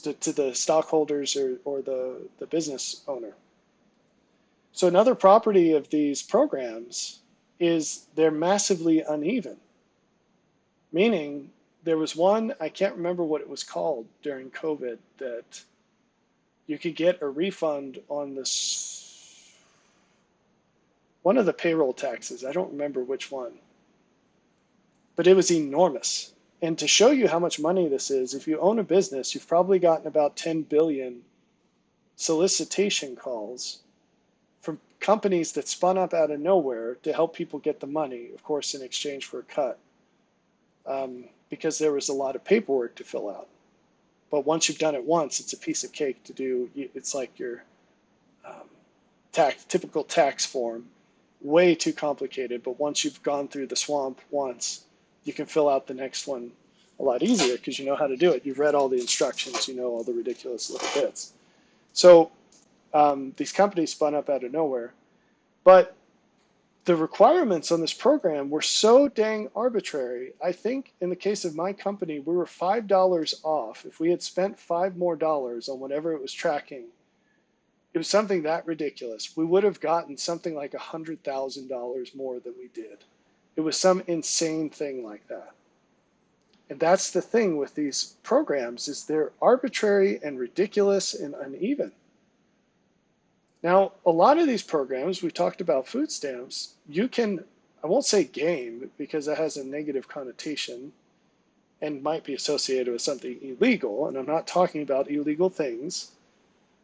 to the stockholders or the business owner. So another property of these programs is they're massively uneven, meaning there was one, I can't remember what it was called during COVID, that you could get a refund on this, one of the payroll taxes. I don't remember which one, but it was enormous. And to show you how much money this is, if you own a business, you've probably gotten about 10 billion solicitation calls from companies that spun up out of nowhere to help people get the money, of course, in exchange for a cut, because there was a lot of paperwork to fill out. But once you've done it once, it's a piece of cake to do. It's like your typical tax form, way too complicated. But once you've gone through the swamp once, you can fill out the next one a lot easier because you know how to do it. You've read all the instructions, you know all the ridiculous little bits. So these companies spun up out of nowhere. But the requirements on this program were so dang arbitrary. I think in the case of my company, we were $5 off. If we had spent $5 more on whatever it was tracking, it was something that ridiculous. We would have gotten something like $100,000 more than we did. It was some insane thing like that. And that's the thing with these programs, is they're arbitrary and ridiculous and uneven. Now, a lot of these programs, we talked about food stamps, you can, I won't say game because that has a negative connotation and might be associated with something illegal, and I'm not talking about illegal things,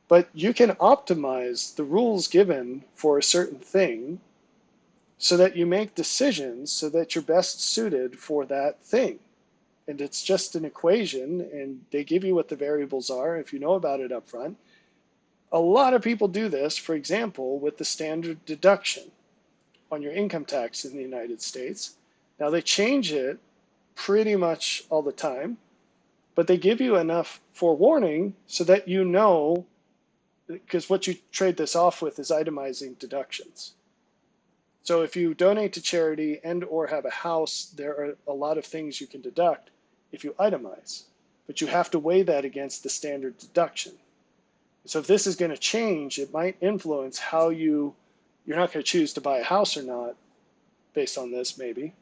but you can optimize the rules given for a certain thing so that you make decisions so that you're best suited for that thing. And it's just an equation, and they give you what the variables are if you know about it up front. A lot of people do this, for example, with the standard deduction on your income tax in the United States. Now, they change it pretty much all the time, but they give you enough forewarning so that you know, because what you trade this off with is itemizing deductions. So if you donate to charity and or have a house, there are a lot of things you can deduct if you itemize, but you have to weigh that against the standard deduction. So if this is going to change, it might influence how you're not going to choose to buy a house or not based on this, maybe,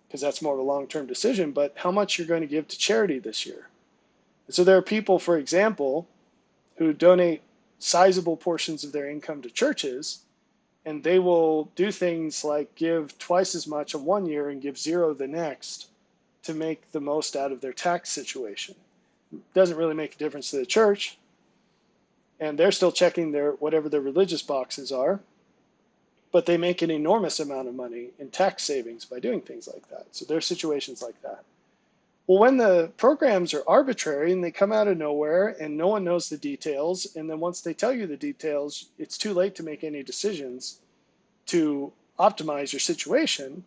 because that's more of a long-term decision, but how much you're going to give to charity this year. And so there are people, for example, who donate sizable portions of their income to churches, and they will do things like give twice as much in one year and give zero the next to make the most out of their tax situation. It doesn't really make a difference to the church, and they're still checking their whatever their religious boxes are, but they make an enormous amount of money in tax savings by doing things like that. So there are situations like that. Well, when the programs are arbitrary and they come out of nowhere and no one knows the details, and then once they tell you the details, it's too late to make any decisions to optimize your situation.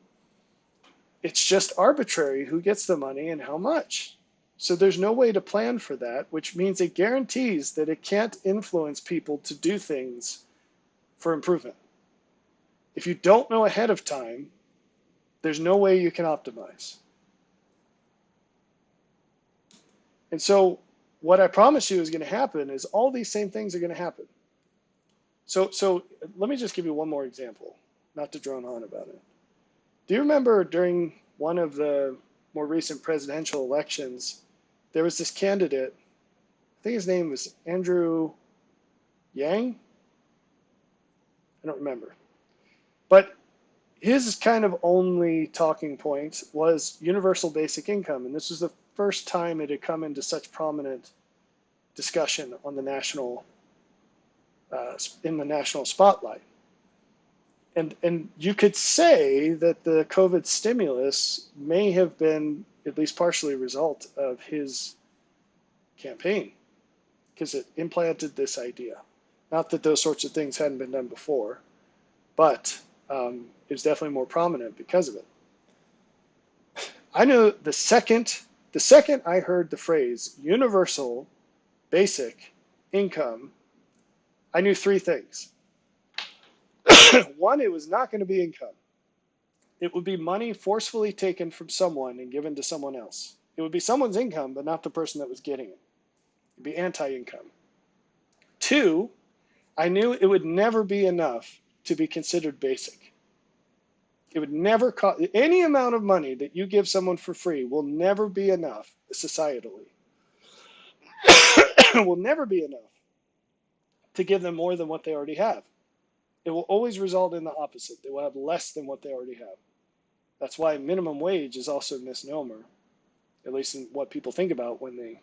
It's just arbitrary who gets the money and how much. So there's no way to plan for that, which means it guarantees that it can't influence people to do things for improvement. If you don't know ahead of time, there's no way you can optimize. And so what I promise you is going to happen is all these same things are going to happen. So let me just give you one more example, not to drone on about it. Do you remember during one of the more recent presidential elections, there was this candidate, I think his name was Andrew Yang? I don't remember. But his kind of only talking point was universal basic income. And this was the first time it had come into such prominent discussion on the national, in the national spotlight. And you could say that the COVID stimulus may have been at least partially a result of his campaign. because it implanted this idea. Not that those sorts of things hadn't been done before, but it was definitely more prominent because of it. I knew the second I heard the phrase universal basic income, I knew three things. One, it was not going to be income. It would be money forcefully taken from someone and given to someone else. It would be someone's income, but not the person that was getting it. It would be anti-income. Two, I knew it would never be enough to be considered basic. It would never cost, any amount of money that you give someone for free will never be enough societally. Will never be enough to give them more than what they already have. It will always result in the opposite. They will have less than what they already have. That's why minimum wage is also a misnomer, at least in what people think about when they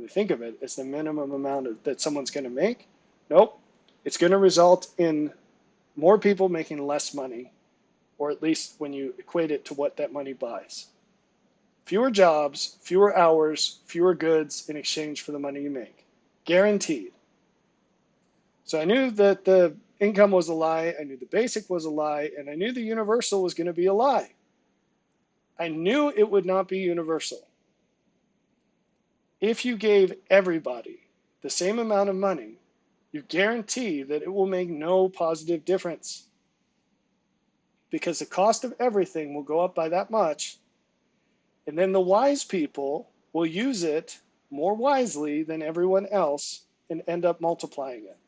think of it. It's the minimum amount that someone's going to make. Nope. It's going to result in more people making less money, or at least when you equate it to what that money buys. Fewer jobs, fewer hours, fewer goods in exchange for the money you make. Guaranteed. So I knew that the income was a lie, I knew the basic was a lie, and I knew the universal was going to be a lie. I knew it would not be universal. If you gave everybody the same amount of money, you guarantee that it will make no positive difference, because the cost of everything will go up by that much, and then the wise people will use it more wisely than everyone else and end up multiplying it,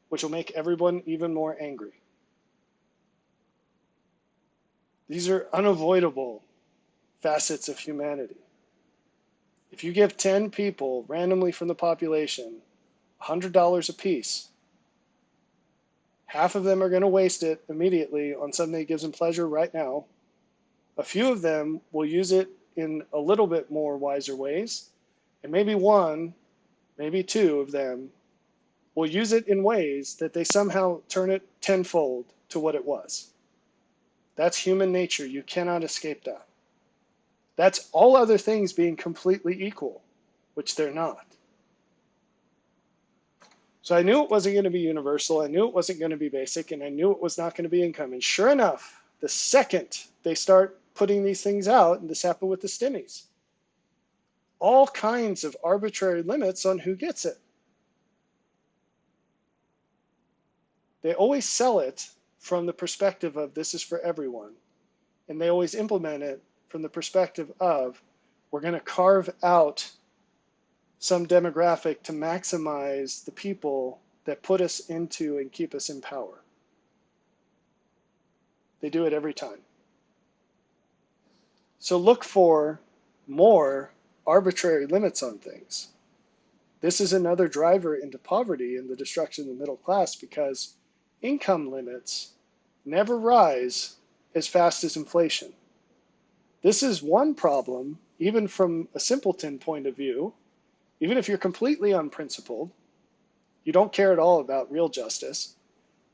which will make everyone even more angry. These are unavoidable facets of humanity. If you give 10 people randomly from the population $100 apiece, half of them are going to waste it immediately on something that gives them pleasure right now. A few of them will use it in a little bit more wiser ways, and maybe one, maybe two of them will use it in ways that they somehow turn it tenfold to what it was. That's human nature. You cannot escape that. That's all other things being completely equal, which they're not. So I knew it wasn't going to be universal, I knew it wasn't going to be basic, and I knew it was not going to be income. And sure enough, the second they start putting these things out, and this happened with the stimmies, all kinds of arbitrary limits on who gets it. They always sell it from the perspective of this is for everyone, and they always implement it from the perspective of we're going to carve out some demographic to maximize the people that put us into and keep us in power. They do it every time. So look for more arbitrary limits on things. This is another driver into poverty and the destruction of the middle class, because income limits never rise as fast as inflation. This is one problem, even from a simpleton point of view. Even if you're completely unprincipled, you don't care at all about real justice,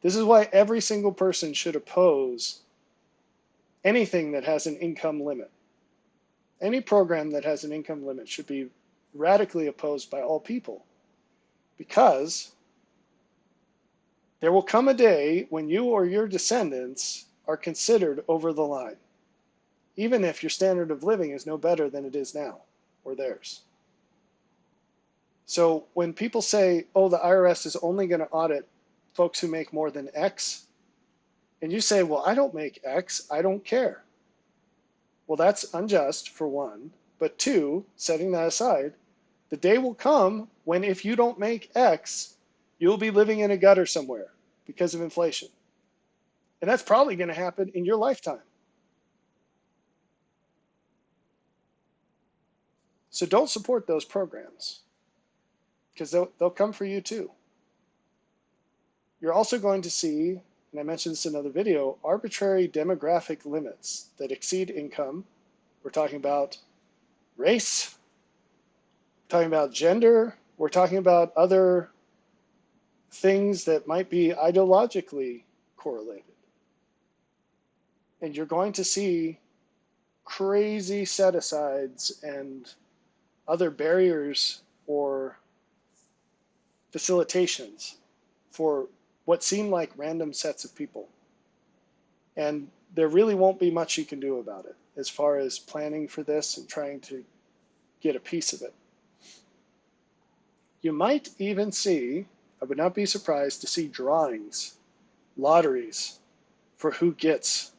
this is why every single person should oppose anything that has an income limit. Any program that has an income limit should be radically opposed by all people, because there will come a day when you or your descendants are considered over the line, even if your standard of living is no better than it is now, or theirs. So when people say, oh, the IRS is only going to audit folks who make more than X, and you say, well, I don't make X, I don't care. Well, that's unjust, for one. But two, setting that aside, the day will come when if you don't make X, you'll be living in a gutter somewhere because of inflation. And that's probably going to happen in your lifetime. So don't support those programs, because they'll come for you too. You're also going to see, and I mentioned this in another video, arbitrary demographic limits that exceed income. We're talking about race, we're talking about gender, we're talking about other things that might be ideologically correlated. And you're going to see crazy set-asides and other barriers or facilitations for what seem like random sets of people. And there really won't be much you can do about it as far as planning for this and trying to get a piece of it. You might even see, I would not be surprised to see drawings, lotteries for who gets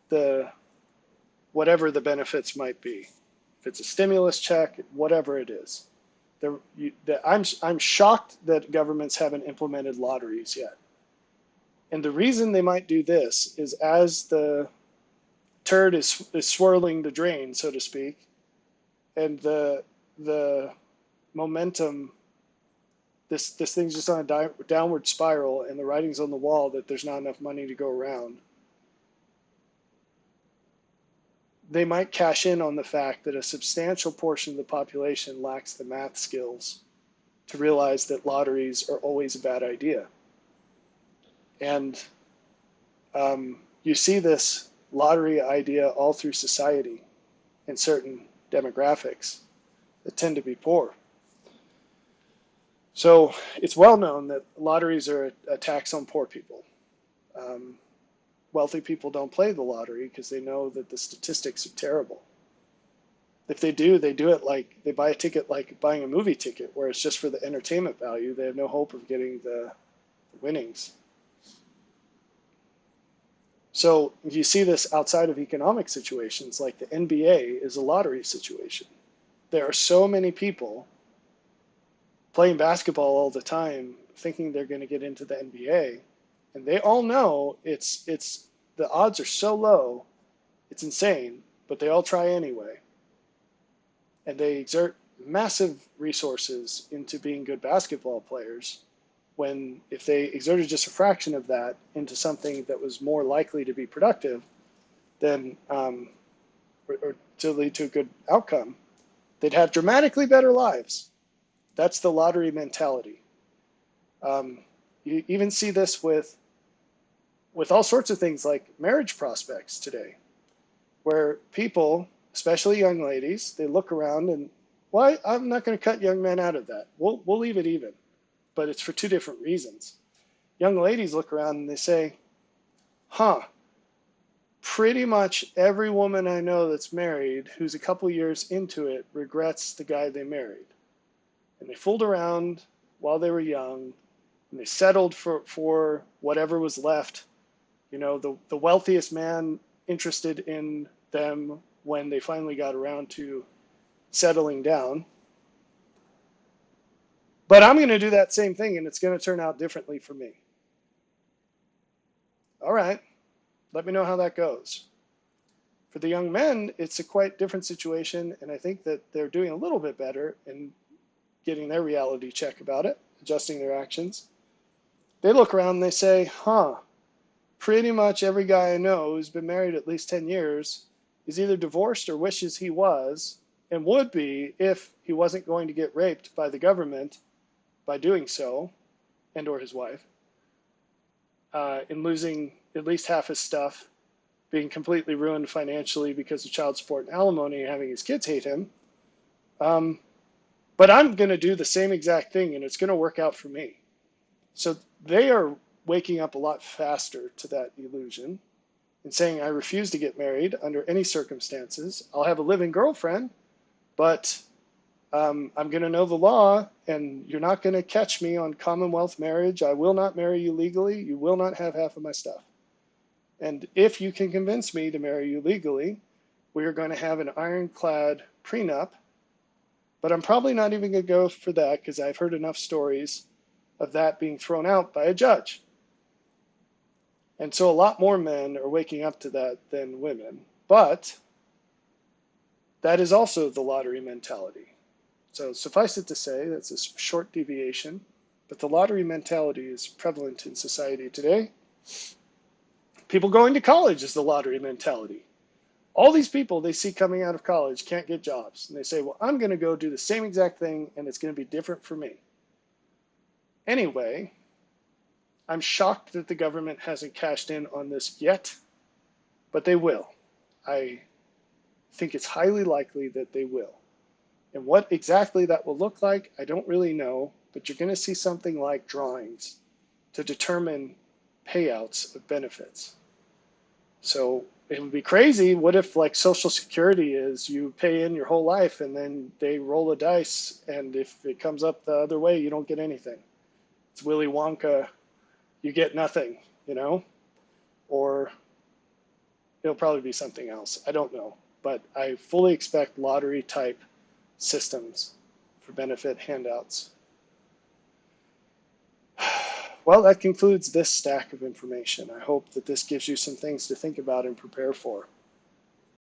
the whatever the benefits might be. If it's a stimulus check, whatever it is. I'm shocked that governments haven't implemented lotteries yet. And the reason they might do this is as the turd is swirling the drain, so to speak, and the momentum, this thing's just on a downward spiral, and the writing's on the wall that there's not enough money to go around. They might cash in on the fact that a substantial portion of the population lacks the math skills to realize that lotteries are always a bad idea. And you see this lottery idea all through society in certain demographics that tend to be poor. So it's well known that lotteries are a tax on poor people. Wealthy people don't play the lottery because they know that the statistics are terrible. If they do it like they buy a ticket like buying a movie ticket, where it's just for the entertainment value. They have no hope of getting the winnings. So you see this outside of economic situations, like the NBA is a lottery situation. There are so many people playing basketball all the time thinking they're going to get into the NBA, and they all know it's the odds are so low, it's insane, but they all try anyway. And they exert massive resources into being good basketball players, when if they exerted just a fraction of that into something that was more likely to be productive, then or to lead to a good outcome, they'd have dramatically better lives. That's the lottery mentality. You even see this with all sorts of things like marriage prospects today, where people, especially young ladies, they look around and, well, I'm not going to cut young men out of that. We'll leave it even. But it's for two different reasons. Young ladies look around and they say, pretty much every woman I know that's married who's a couple years into it regrets the guy they married. And they fooled around while they were young, and they settled for whatever was left. You know, the wealthiest man interested in them when they finally got around to settling down. But I'm going to do that same thing, and it's going to turn out differently for me. All right, let me know how that goes. For the young men, it's a quite different situation, and I think that they're doing a little bit better in getting their reality check about it, adjusting their actions. They look around and they say, pretty much every guy I know who's been married at least 10 years is either divorced or wishes he was, and would be if he wasn't going to get raped by the government by doing so, and or his wife, in losing at least half his stuff, being completely ruined financially because of child support and alimony, and having his kids hate him. But I'm going to do the same exact thing, and it's going to work out for me. So they are waking up a lot faster to that illusion and saying, I refuse to get married under any circumstances. I'll have a living girlfriend, but I'm going to know the law, and you're not going to catch me on Commonwealth marriage. I will not marry you legally. You will not have half of my stuff. And if you can convince me to marry you legally, we are going to have an ironclad prenup. But I'm probably not even going to go for that, because I've heard enough stories of that being thrown out by a judge. And so a lot more men are waking up to that than women. But that is also the lottery mentality. So suffice it to say, that's a short deviation, but the lottery mentality is prevalent in society today. People going to college is the lottery mentality. All these people they see coming out of college can't get jobs. And they say, well, I'm going to go do the same exact thing, and it's going to be different for me. Anyway, I'm shocked that the government hasn't cashed in on this yet, but they will. I think it's highly likely that they will. And what exactly that will look like, I don't really know. but you're going to see something like drawings to determine payouts of benefits. So it would be crazy. What if like Social Security is you pay in your whole life and then they roll a dice, and if it comes up the other way, you don't get anything. It's Willy Wonka, you get nothing, you know? Or it'll probably be something else. I don't know. But I fully expect lottery type systems for benefit handouts. Well, that concludes this stack of information. I hope that this gives you some things to think about and prepare for.